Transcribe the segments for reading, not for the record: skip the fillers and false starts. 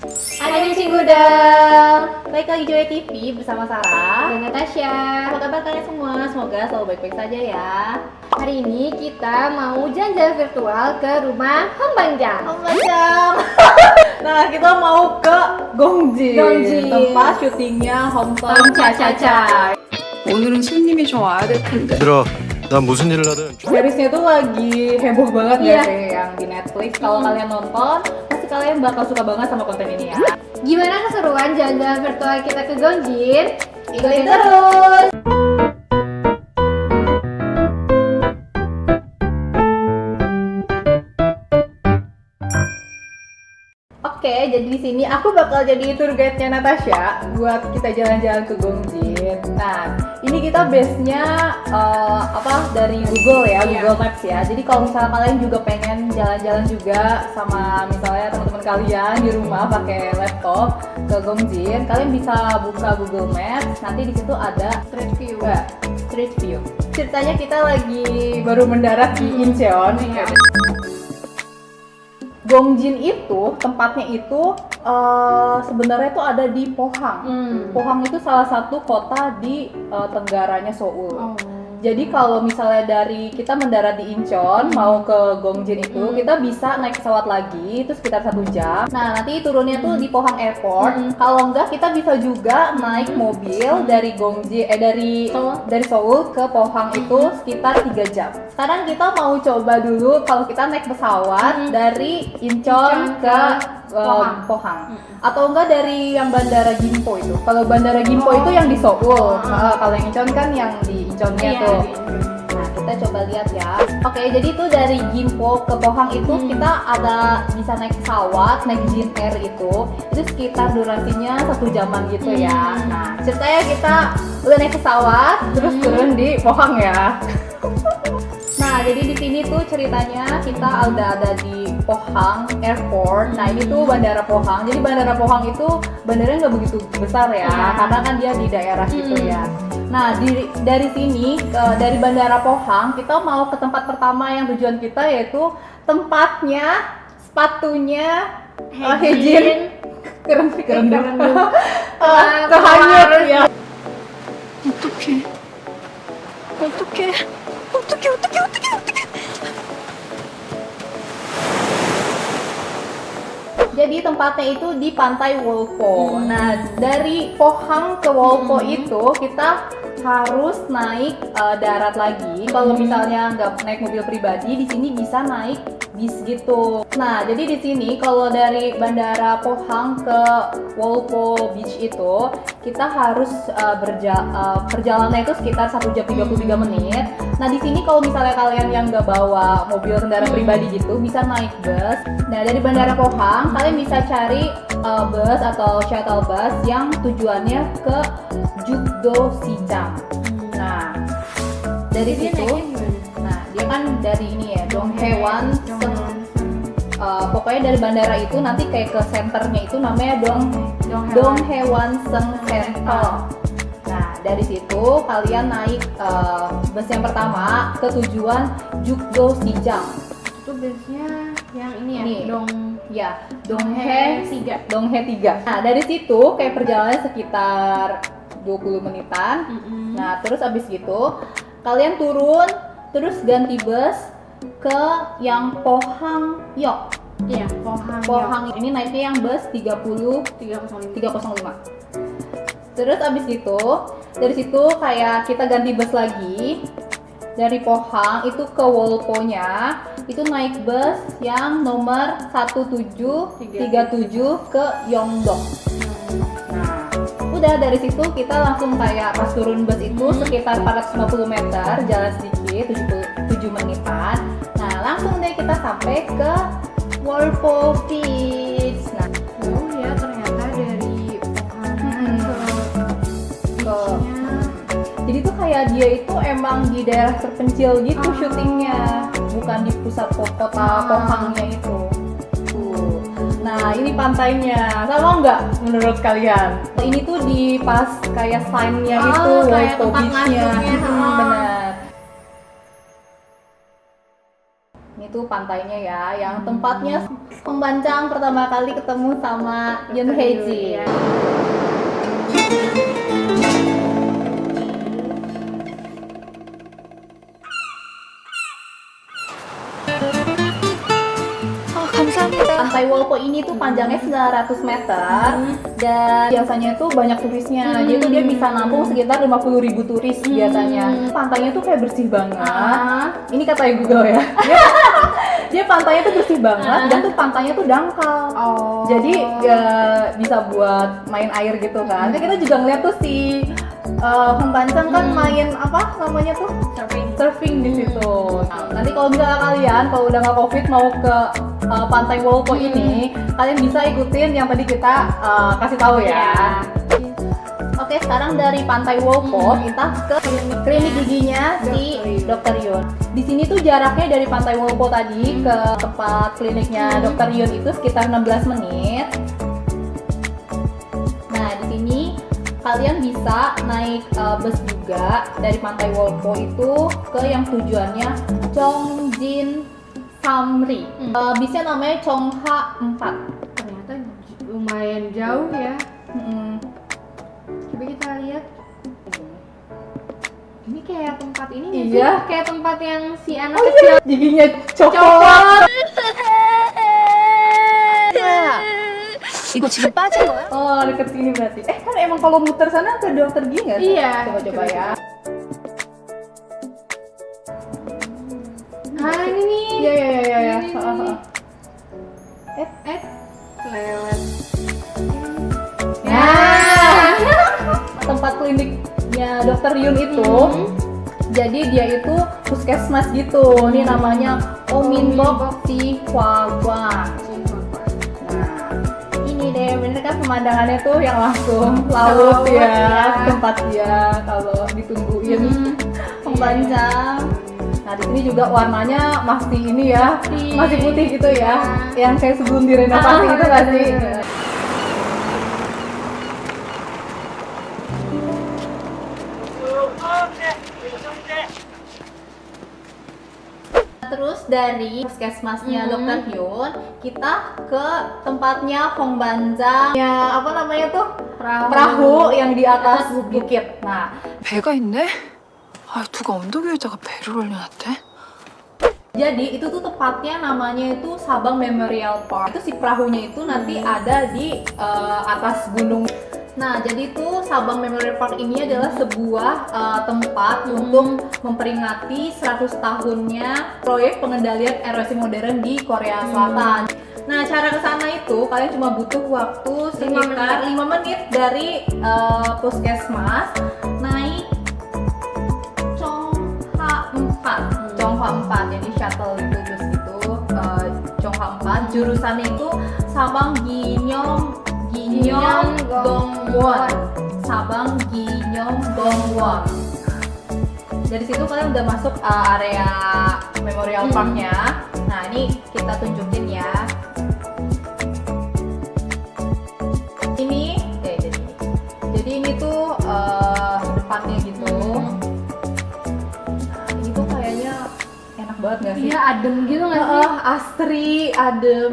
Annyeonghaseyo Gudang. Baik lagi Joy TV bersama Sarah dan Natasha. Apa kabar kalian semua? Semoga selalu baik-baik saja ya. Hari ini kita mau jalan-jalan virtual ke rumah Hombangjang. Nah, kita mau ke Gongjin, tempat syutingnya Hometown Cha-Cha-Cha. 오늘은 손님이 좀 와야 될 텐데. 얘들아, 난 무슨 일을 하든 Seriesnya tuh lagi heboh banget Iya. ya yang di Netflix. Kalau kalian nonton, pasti kalian bakal suka banget sama konten ini ya. Gimana keseruan jalan-jalan virtual kita ke Gongjin? Ikutin terus. Oke, jadi di sini aku bakal jadi tour guide-nya Natasha buat kita jalan-jalan ke Gongjin. Nah, ini kita base-nya dari Google ya, Google Maps ya. Jadi kalau misalnya kalian juga pengen jalan-jalan juga sama misalnya teman-teman kalian di rumah pakai laptop ke Gongjin, kalian bisa buka Google Maps. Nanti di situ ada Street view. Street View. Ceritanya kita lagi baru mendarat di Incheon. Gongjin itu tempatnya itu sebenarnya itu ada di Pohang. Pohang itu salah satu kota di tenggaranya Seoul. Jadi kalau misalnya dari kita mendarat di Incheon mau ke Gongjin itu kita bisa naik pesawat lagi itu sekitar 1 jam. Nah nanti turunnya tuh di Pohang Airport. Kalau enggak kita bisa juga naik mobil dari Gongjin dari Seoul ke Pohang itu sekitar 3 jam. Sekarang kita mau coba dulu kalau kita naik pesawat dari Incheon ke Pohang. Atau enggak dari yang Bandara Gimpo itu. Kalau Bandara Gimpo itu yang di Seoul. Kalau yang Incheon kan yang di Incheonnya tuh. Nah, kita coba lihat ya. Oke, jadi itu dari Gimpo ke Pohang itu kita ada bisa naik pesawat, naik Jin Air itu sekitar durasinya 1 jaman gitu ya. Nah, ceritanya kita udah naik pesawat, terus turun di Pohang ya. Nah, jadi di sini tuh ceritanya kita udah ada di Pohang Airport. Nah, ini tuh Bandara Pohang. Jadi Bandara Pohang itu bandaranya nggak begitu besar ya, karena kan dia di daerah gitu ya. Nah, dari sini dari Bandara Pohang kita mau ke tempat pertama yang tujuan kita yaitu tempatnya sepatunya Haejin keren kehanyut ya. 어떡해. Jadi tempatnya itu di Pantai Wolpo. Nah, dari Pohang ke Wolpo itu kita harus naik darat lagi. Kalau misalnya nggak naik mobil pribadi, di sini bisa naik bis gitu. Nah, jadi di sini kalau dari Bandara Pohang ke Wolpo Beach itu kita harus perjalanannya itu sekitar 1 jam 33 menit. Nah, di sini kalau misalnya kalian yang nggak bawa mobil kendaraan pribadi gitu bisa naik bus. Nah, dari Bandara Pohang kalian bisa cari bus atau shuttle bus yang tujuannya ke Jukdo Sichang. Nah, dari situ, nah dia kan dari ini ya, Donghaewan. Pokoknya dari bandara itu nanti kayak ke senternya itu namanya Donghaewan Center. Nah, dari situ kalian naik bus yang pertama ke tujuan Jukdo Sichang. Itu biasanya yang ini ya, Ini. Donghae 3. Nah, dari situ kayak perjalanannya sekitar 20 menitan. Nah, terus abis gitu kalian turun terus ganti bus ke yang Pohang Yok. Iya, Pohang ini naiknya yang bus 305. Terus abis gitu dari situ kayak kita ganti bus lagi. Dari Pohang itu ke Wolpo-nya itu naik bus yang nomor 1737 ke Yeongdong. Nah, udah dari situ kita langsung kayak pas turun bus itu sekitar 450 meter, jalan sedikit 77 menitan. Nah, langsung deh kita sampai ke Wolpo Beach. Nah, ya ternyata dari Pohang ke jadi tuh kayak dia itu emang di daerah terpencil gitu syutingnya, bukan di pusat kota Pohangnya itu. Nah, ini pantainya, sama nggak menurut kalian? Ini tuh di pas kayak sign-nya itu, kayak Wolpo tempat Beach-nya. masuknya. Benar. Ini itu pantainya ya, yang tempatnya Hongbanjang pertama kali ketemu sama Yoon Hae Ji. Ya. 아, 감사합니다. Pantai Wolpo ini tuh panjangnya 900 meter dan biasanya tuh banyak turisnya. Jadi tuh dia bisa nampung sekitar 50.000 turis biasanya. Pantainya tuh kayak bersih banget. Ini katanya Google ya. Dia pantainya tuh bersih banget dan tuh pantainya tuh dangkal. Jadi ya bisa buat main air gitu kan. Kan kita juga ngeliat tuh si Hongbanjang kan main apa namanya tuh surfing di situ. Nah, nanti kalau misalnya kalian kalau udah nggak covid mau ke pantai Wolpo ini, kalian bisa ikutin yang tadi kita kasih tahu ya. Oke, sekarang dari pantai Wolpo kita ke klinik giginya si Dr. Yoon. Di sini tuh jaraknya dari pantai Wolpo tadi ke tempat kliniknya Dr. Yoon itu sekitar 16 menit. Nah, di sini kalian bisa naik bus juga dari pantai Wolpo itu ke yang tujuannya Chongjin Samri. Bisnya namanya Chongha 4. Ternyata lumayan jauh ya. Coba kita lihat. Ini kayak tempat ini nggak sih? Iya. Kayak tempat yang si anak kecil Giginya coklat. 이거 지금 빠진 거야? Oh, deket sini berarti. Kan emang kalau muter sana ke dokter gigi nggak sih? Iya. Coba-coba ya. Ah, ini nih. Iya. Ini. Lewat. Nah, tempat kliniknya Dokter Yoon itu, jadi dia itu puskesmas gitu. Ini namanya Ominbok Si Hwagwang. Nah, ini deh, bener kan pemandangannya tuh yang langsung laut ya, tempat dia kalau ditungguin Hongbanjang. Nah, di sini juga warnanya masih ini ya, masih putih gitu ya, yang kayak sebelum direnovasi itu nggak sih? Terus dari puskesmasnya Dr. Yoon, kita ke tempatnya Hongbanjang. Ya, apa namanya tuh? Perahu yang di atas bukit. Nah, 배가 있네? 아, 누가 언덕 위에다가 배를 올려놨대? jadi itu tuh tepatnya namanya itu Sabang Memorial Park. Itu si perahunya itu nanti ada di atas gunung. Nah, jadi itu Sabang Memorial Park ini adalah sebuah tempat untuk memperingati 100 tahunnya proyek pengendalian erosi modern di Korea Selatan. Nah, cara ke sana itu kalian cuma butuh waktu sekitar 5 menit dari puskesmas naik Chongha 4, jadi shuttle itu bus itu Chongha 4. Jurusannya itu Sabang Ginyong Dongwon. Sabang Ginyong Dongwon. Dari situ kalian udah masuk area Memorial Parknya. Nah, ini kita tunjukin ya. Ini, jadi ini tuh depannya gitu. Nah, ini tuh kayaknya enak banget nggak sih? Iya, adem gitu nggak sih? Asri, adem.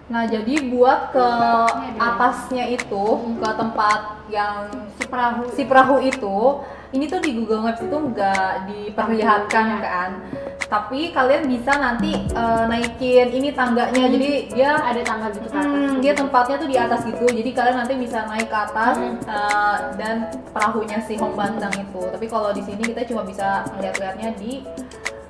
Nah, jadi buat ke atasnya itu, ke tempat yang si perahu itu, ini tuh di Google Maps itu nggak diperlihatkan kan. Tapi kalian bisa nanti naikin ini tangganya, jadi dia Ada tangga gitu ke atas. dia tempatnya tuh di atas gitu, jadi kalian nanti bisa naik ke atas dan perahunya si Hongbanjang itu. Tapi kalau di sini kita cuma bisa ngeliat-liatnya di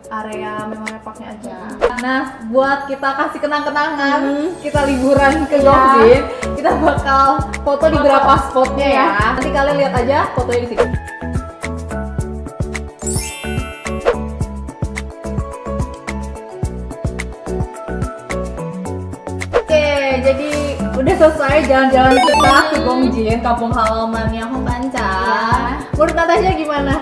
area Memorial Parknya aja. Nah, buat kita kasih kenang-kenangan, kita liburan ke Gyeongbin, kita bakal foto di beberapa spotnya ya. Nanti kalian lihat aja fotonya di sini. Oke, jadi udah selesai jalan-jalan kita ke Gyeongbin, kampung halamannya Hongbanjang. Menurut Natasha gimana?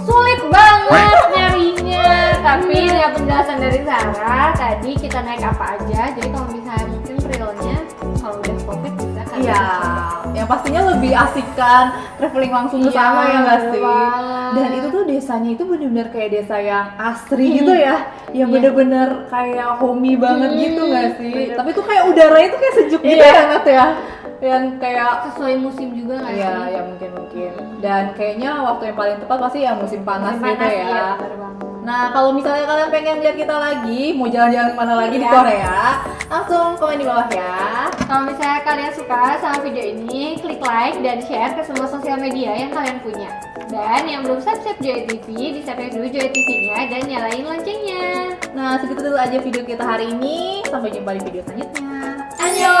Sulit banget nyarinya. Tapi ya penjelasan dari Sarah tadi kita naik apa aja. Jadi kalau misalnya mungkin realnya kalau udah covid bisa kan Iya, yang pastinya lebih asik kan traveling langsung ke sana ya nggak sih? Dan itu tuh desanya itu bener-bener kayak desa yang asri gitu ya, yang bener-bener kayak homey banget gitu nggak sih? Bener. Tapi tuh kayak udaranya tuh kayak sejuk gitu ya Nat ya, yang kayak Sesuai musim juga nggak sih? iya ya mungkin. Dan kayaknya waktu yang paling tepat pasti ya musim panas gitu ya. Iya, bener banget. Nah, kalau misalnya kalian pengen lihat kita lagi, mau jalan-jalan kemana lagi di Iya. Korea, langsung komen di bawah ya. Kalau misalnya kalian suka sama video ini, klik like dan share ke semua sosial media yang kalian punya. Dan yang belum subscribe Joy TV, di-subscribe dulu Joy TV-nya dan nyalain loncengnya. Nah, segitu dulu aja video kita hari ini. Sampai jumpa di video selanjutnya. Annyeong!